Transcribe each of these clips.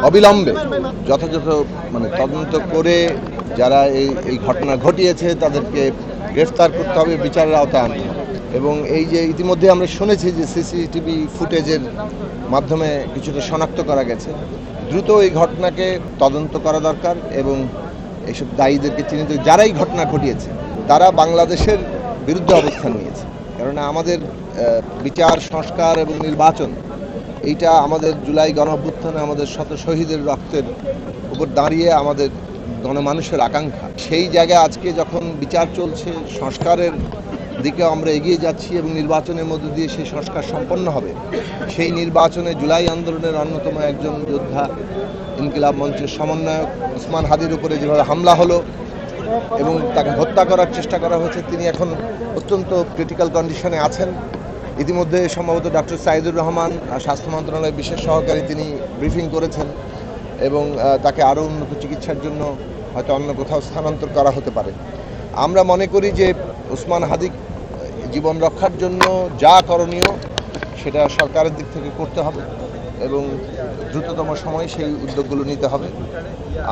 অবিলম্বে যথাযথ তদন্ত করে যারা এই ঘটনা ঘটিয়েছে তাদেরকে গ্রেফতার করতে হবে, বিচারের আওতায় আনতে হবে। এবং এই যে ইতিমধ্যে আমরা শুনেছি যে সিসিটিভি ফুটেজের মাধ্যমে কিছুটা শনাক্ত করা গেছে, দ্রুত এই ঘটনাকে তদন্ত করা দরকার এবং এইসব দায়ীদেরকে চিহ্নিত, যারাই ঘটনা ঘটিয়েছে তারা বাংলাদেশের বিরুদ্ধে অবস্থান নিয়েছে। কেননা আমাদের বিচার, সংস্কার এবং নির্বাচন, এইটা আমাদের জুলাই গণঅভ্যুত্থানে আমাদের শত শহীদের রক্তের উপর দাঁড়িয়ে আমাদের গণমানুষের আকাঙ্ক্ষা। সেই জায়গায় আজকে যখন বিচার চলছে, সংস্কারের দিকে আমরা এগিয়ে যাচ্ছি এবং নির্বাচনের মধ্য দিয়ে সেই সংস্কার সম্পন্ন হবে, সেই নির্বাচনে জুলাই আন্দোলনের অন্যতম একজন যোদ্ধা, ইনকিলাব মঞ্চের সমন্বয়ক ওসমান হাদির উপরে যেভাবে হামলা হলো এবং তাকে হত্যা করার চেষ্টা করা হয়েছে, তিনি এখন অত্যন্ত ক্রিটিক্যাল কন্ডিশনে আছেন। ইতিমধ্যে সম্ভবত ডক্টর সাইদুর রহমান স্বাস্থ্য মন্ত্রণালয়ের বিশেষ সহকারী তিনি ব্রিফিং করেছেন এবং তাকে আরও উন্নত চিকিৎসার জন্য হয়তো অন্য কোথাও স্থানান্তর করা হতে পারে। আমরা মনে করি যে ওসমান হাদি জীবন রক্ষার জন্য যা করণীয় সেটা সরকারের দিক থেকে করতে হবে এবং দ্রুততম সময়ে সেই উদ্যোগগুলো নিতে হবে।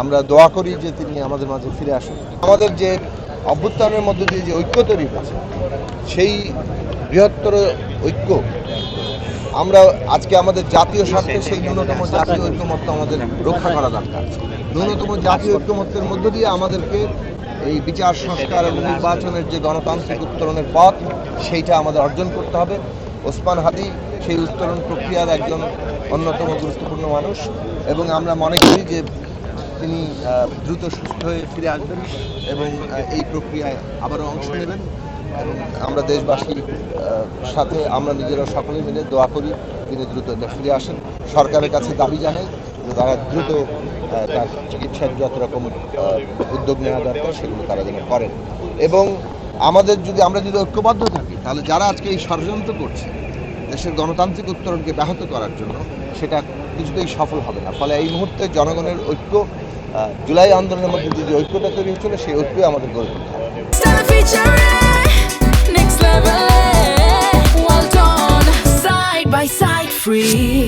আমরা দোয়া করি যে তিনি আমাদের মাঝে ফিরে আসুন। আমাদের যে অভ্যুত্থানের মধ্যে দিয়ে যে ঐক্য তৈরি হয়েছে, সেই বৃহত্তর ঐক্য আমরা আজকে আমাদের জাতীয় স্বার্থে সেই ন্যূনতম জাতীয় ঐক্যমত্য আমাদের রক্ষা করা দরকার। ন্যূনতম জাতীয় ঐক্যমত্যের মধ্য দিয়ে আমাদেরকে এই বিচার, সংস্কার এবং নির্বাচনের যে গণতান্ত্রিক উত্তরণের পথ, সেইটা আমাদের অর্জন করতে হবে। ওসমান হাদি সেই উত্তরণ প্রক্রিয়ার একজন অন্যতম গুরুত্বপূর্ণ মানুষ এবং আমরা মনে করি যে তিনি দ্রুত সুস্থ হয়ে ফিরে আসবেন এবং এই প্রক্রিয়ায় আবারও অংশ নেবেন। এবং আমরা দেশবাসীর সাথে আমরা নিজেরা সকলে মিলে দোয়া করি তিনি দ্রুত ফিরে আসেন। সরকারের কাছে দাবি জানাই যে তারা দ্রুত তার চিকিৎসার যত রকম উদ্যোগ নেওয়া দরকার সেগুলো তারা যেন করেন। এবং আমরা যদি ঐক্যবদ্ধ থাকি, তাহলে যারা আজকে এই ষড়যন্ত্র করছে দেশের গণতান্ত্রিক উত্তরণকে ব্যাহত করার জন্য, সেটা কিছুতেই সফল হবে না। ফলে এই মুহূর্তে জনগণের ঐক্য, জুলাই আন্দোলনের মধ্যে যে ঐক্যটা তৈরি হচ্ছিল, সেই ঐক্যই আমাদের গড়ে তুলতে হবে। Well done, side by side, free.